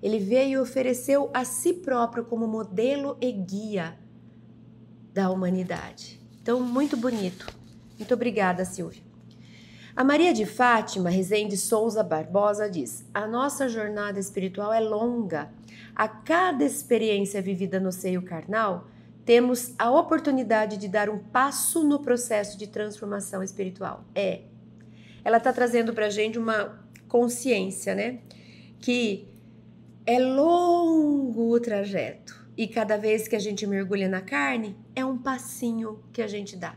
Ele veio e ofereceu a si próprio como modelo e guia da humanidade. Então, muito bonito. Muito obrigada, Silvia. A Maria de Fátima Rezende Souza Barbosa diz: a nossa jornada espiritual é longa. A cada experiência vivida no seio carnal, temos a oportunidade de dar um passo no processo de transformação espiritual. Ela está trazendo para a gente uma consciência, né? Que é longo o trajeto e cada vez que a gente mergulha na carne, é um passinho que a gente dá.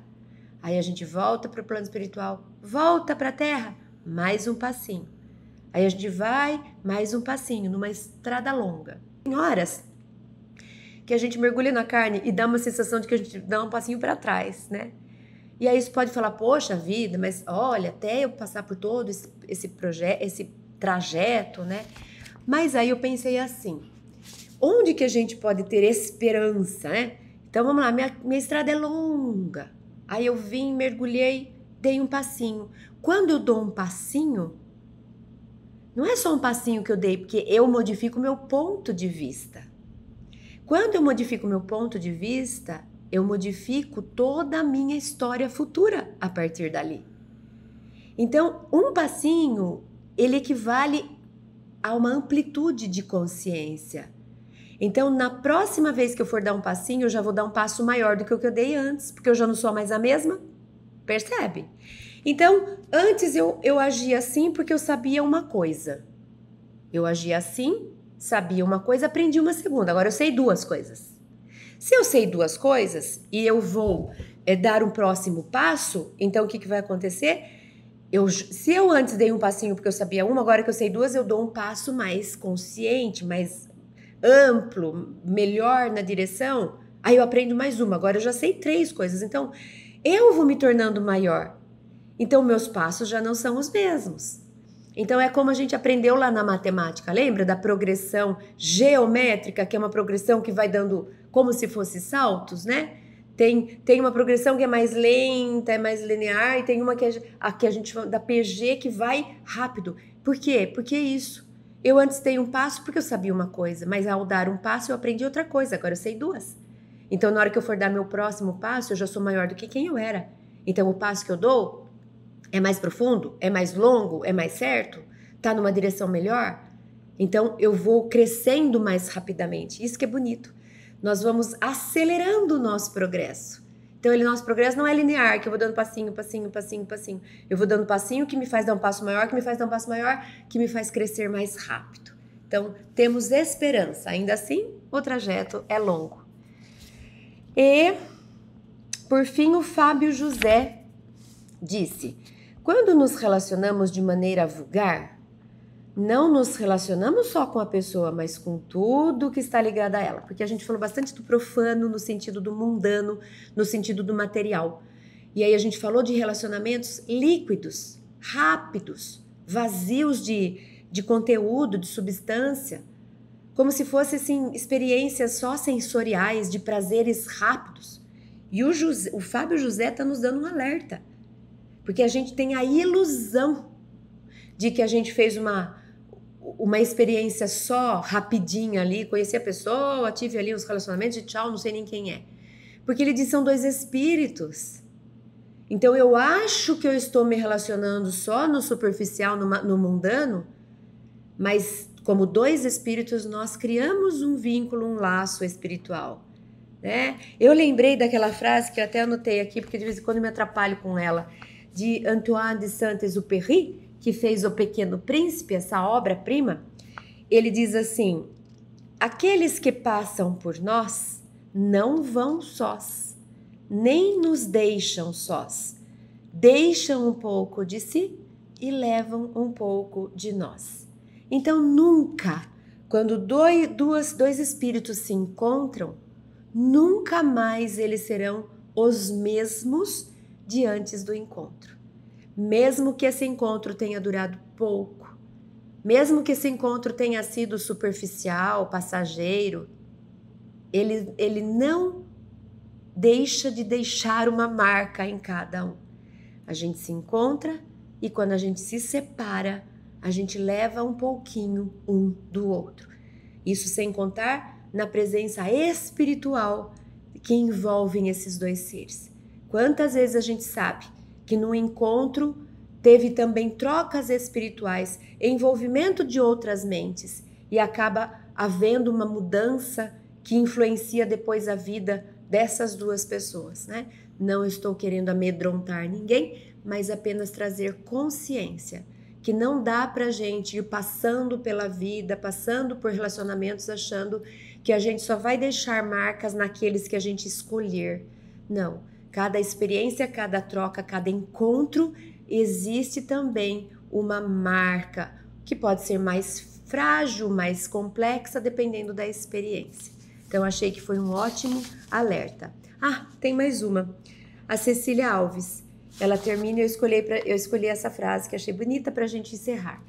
Aí a gente volta para o plano espiritual, volta para a terra, mais um passinho. Aí a gente vai, mais um passinho, numa estrada longa. Tem horas que a gente mergulha na carne e dá uma sensação de que a gente dá um passinho para trás, né? E aí você pode falar, poxa vida, mas olha, até eu passar por todo esse trajeto, né? Mas aí eu pensei assim, onde que a gente pode ter esperança, né? Então vamos lá, minha estrada é longa. Aí eu vim, mergulhei, dei um passinho. Quando eu dou um passinho, não é só um passinho que eu dei, porque eu modifico o meu ponto de vista. Quando eu modifico o meu ponto de vista, eu modifico toda a minha história futura a partir dali. Então, um passinho, ele equivale a uma amplitude de consciência. Então, na próxima vez que eu for dar um passinho, eu já vou dar um passo maior do que o que eu dei antes, porque eu já não sou mais a mesma. Percebe? Então, antes eu agia assim porque eu sabia uma coisa. Eu agia assim, sabia uma coisa, aprendi uma segunda. Agora eu sei duas coisas. Se eu sei duas coisas e eu vou dar um próximo passo, então o que vai acontecer? Se eu antes dei um passinho porque eu sabia uma, agora que eu sei duas, eu dou um passo mais consciente, mais amplo, melhor na direção, aí eu aprendo mais uma, agora eu já sei três coisas, então eu vou me tornando maior, então meus passos já não são os mesmos. Então é como a gente aprendeu lá na matemática, lembra da progressão geométrica, que é uma progressão que vai dando como se fosse saltos, né? Tem uma progressão que é mais lenta, é mais linear, e tem uma que a gente chama da PG, que vai rápido. Por quê? Porque é isso. Eu antes dei um passo porque eu sabia uma coisa, mas ao dar um passo eu aprendi outra coisa, agora eu sei duas. Então, na hora que eu for dar meu próximo passo, eu já sou maior do que quem eu era. Então, o passo que eu dou é mais profundo, é mais longo, é mais certo, tá numa direção melhor. Então, eu vou crescendo mais rapidamente. Isso que é bonito. Nós vamos acelerando o nosso progresso. Então, nosso progresso não é linear, que eu vou dando passinho, passinho, passinho, passinho. Eu vou dando passinho que me faz dar um passo maior, que me faz dar um passo maior, que me faz crescer mais rápido. Então, temos esperança. Ainda assim, o trajeto é longo. E, por fim, o Fábio José disse: Quando nos relacionamos de maneira vulgar, não nos relacionamos só com a pessoa, mas com tudo que está ligado a ela. Porque a gente falou bastante do profano, no sentido do mundano, no sentido do material. E aí a gente falou de relacionamentos líquidos, rápidos, vazios de conteúdo, de substância. Como se fossem assim, experiências só sensoriais, de prazeres rápidos. E o Fábio José está nos dando um alerta. Porque a gente tem a ilusão de que a gente fez uma experiência só, rapidinha ali, conheci a pessoa, tive ali uns relacionamentos e tchau, não sei nem quem é. Porque ele diz que são dois espíritos. Então eu acho que eu estou me relacionando só no superficial, no mundano, mas como dois espíritos nós criamos um vínculo, um laço espiritual. Né? Eu lembrei daquela frase que eu até anotei aqui, porque de vez em quando eu me atrapalho com ela, de Antoine de Saint-Exupéry, que fez O Pequeno Príncipe, essa obra-prima. Ele diz assim: aqueles que passam por nós não vão sós, nem nos deixam sós. Deixam um pouco de si e levam um pouco de nós. Então nunca, quando dois espíritos se encontram, nunca mais eles serão os mesmos de antes do encontro. Mesmo que esse encontro tenha durado pouco, mesmo que esse encontro tenha sido superficial, passageiro, ele não deixa de deixar uma marca em cada um. A gente se encontra e quando a gente se separa, a gente leva um pouquinho um do outro. Isso sem contar na presença espiritual que envolve esses dois seres. Quantas vezes a gente sabe que no encontro teve também trocas espirituais, envolvimento de outras mentes e acaba havendo uma mudança que influencia depois a vida dessas duas pessoas, né? Não estou querendo amedrontar ninguém, mas apenas trazer consciência que não dá pra gente ir passando pela vida, passando por relacionamentos achando que a gente só vai deixar marcas naqueles que a gente escolher. Não. Cada experiência, cada troca, cada encontro, existe também uma marca que pode ser mais frágil, mais complexa, dependendo da experiência. Então, achei que foi um ótimo alerta. Ah, tem mais uma. A Cecília Alves, ela termina e eu escolhi essa frase que achei bonita para a gente encerrar.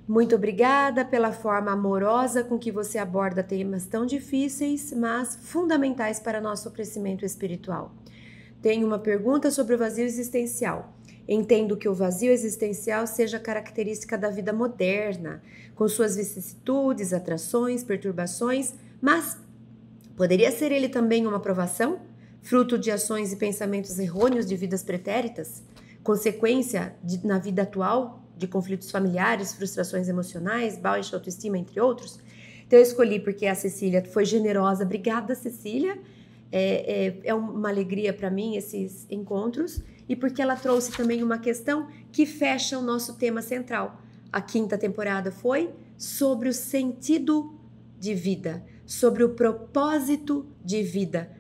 Muito obrigada pela forma amorosa com que você aborda temas tão difíceis, mas fundamentais para nosso crescimento espiritual. Tenho uma pergunta sobre o vazio existencial. Entendo que o vazio existencial seja característica da vida moderna, com suas vicissitudes, atrações, perturbações, mas poderia ser ele também uma provação? Fruto de ações e pensamentos errôneos de vidas pretéritas? Consequência na vida atual de conflitos familiares, frustrações emocionais, baixa autoestima, entre outros? Então eu escolhi porque a Cecília foi generosa. Obrigada, Cecília. É uma alegria para mim esses encontros e porque ela trouxe também uma questão que fecha o nosso tema central. A 5ª temporada foi sobre o sentido de vida, sobre o propósito de vida,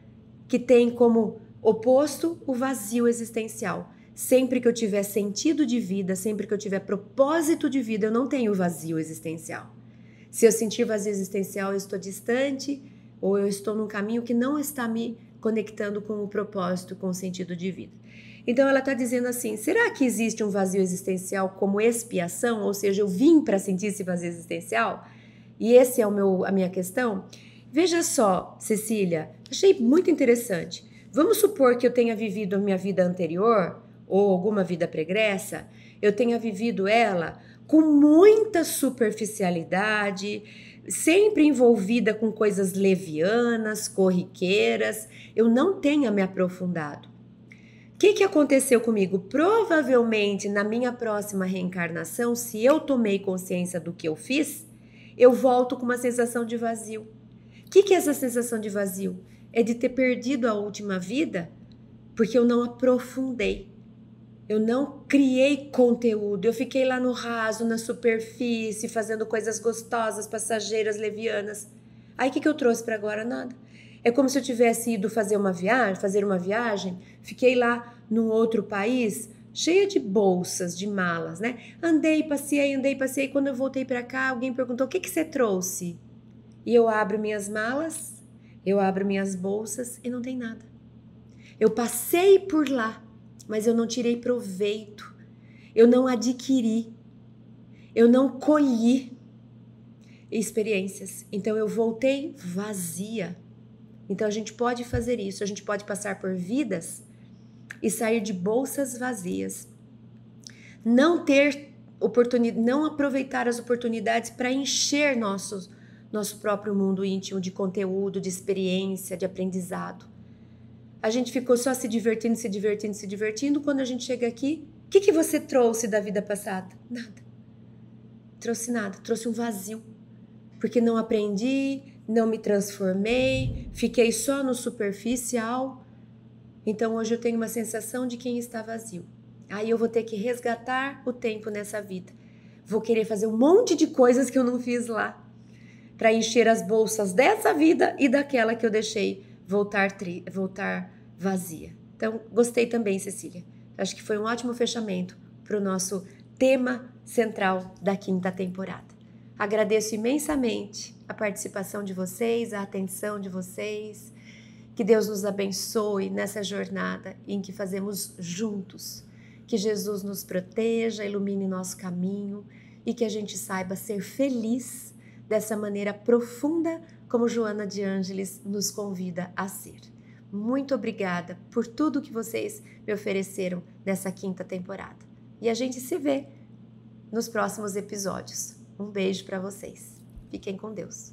que tem como oposto o vazio existencial. Sempre que eu tiver sentido de vida, sempre que eu tiver propósito de vida, eu não tenho vazio existencial. Se eu sentir vazio existencial, eu estou distante, ou eu estou num caminho que não está me conectando com o propósito, com o sentido de vida. Então ela está dizendo assim, será que existe um vazio existencial como expiação? Ou seja, eu vim para sentir esse vazio existencial? E esse é a minha questão? Veja só, Cecília, achei muito interessante. Vamos supor que eu tenha vivido a minha vida anterior, ou alguma vida pregressa, eu tenha vivido ela com muita superficialidade, sempre envolvida com coisas levianas, corriqueiras, eu não tenha me aprofundado. O que aconteceu comigo? Provavelmente na minha próxima reencarnação, se eu tomei consciência do que eu fiz, eu volto com uma sensação de vazio. O que é essa sensação de vazio? É de ter perdido a última vida porque eu não aprofundei. Eu não criei conteúdo, eu fiquei lá no raso, na superfície, fazendo coisas gostosas, passageiras, levianas. Aí o que eu trouxe para agora? Nada. É como se eu tivesse ido fazer uma viagem, fiquei lá num outro país, cheia de bolsas, de malas, né? Andei, passei. Quando eu voltei para cá, alguém perguntou: o que que você trouxe? E eu abro minhas malas, eu abro minhas bolsas e não tem nada. Eu passei por lá, mas eu não tirei proveito, eu não adquiri, eu não colhi experiências. Então eu voltei vazia. Então a gente pode fazer isso, a gente pode passar por vidas e sair de bolsas vazias. Não ter oportunidade, não aproveitar as oportunidades para encher nosso próprio mundo íntimo de conteúdo, de experiência, de aprendizado. A gente ficou só se divertindo. Quando a gente chega aqui, o que você trouxe da vida passada? Nada. Trouxe nada, trouxe um vazio. Porque não aprendi, não me transformei, fiquei só no superficial. Então hoje eu tenho uma sensação de quem está vazio. Aí eu vou ter que resgatar o tempo nessa vida. Vou querer fazer um monte de coisas que eu não fiz lá, para encher as bolsas dessa vida e daquela que eu deixei voltar vazia. Então, gostei também, Cecília. Acho que foi um ótimo fechamento para o nosso tema central da 5ª temporada. Agradeço imensamente a participação de vocês, a atenção de vocês. Que Deus nos abençoe nessa jornada em que fazemos juntos. Que Jesus nos proteja, ilumine nosso caminho e que a gente saiba ser feliz dessa maneira profunda como Joana de Ângeles nos convida a ser. Muito obrigada por tudo que vocês me ofereceram nessa 5ª temporada. E a gente se vê nos próximos episódios. Um beijo para vocês. Fiquem com Deus.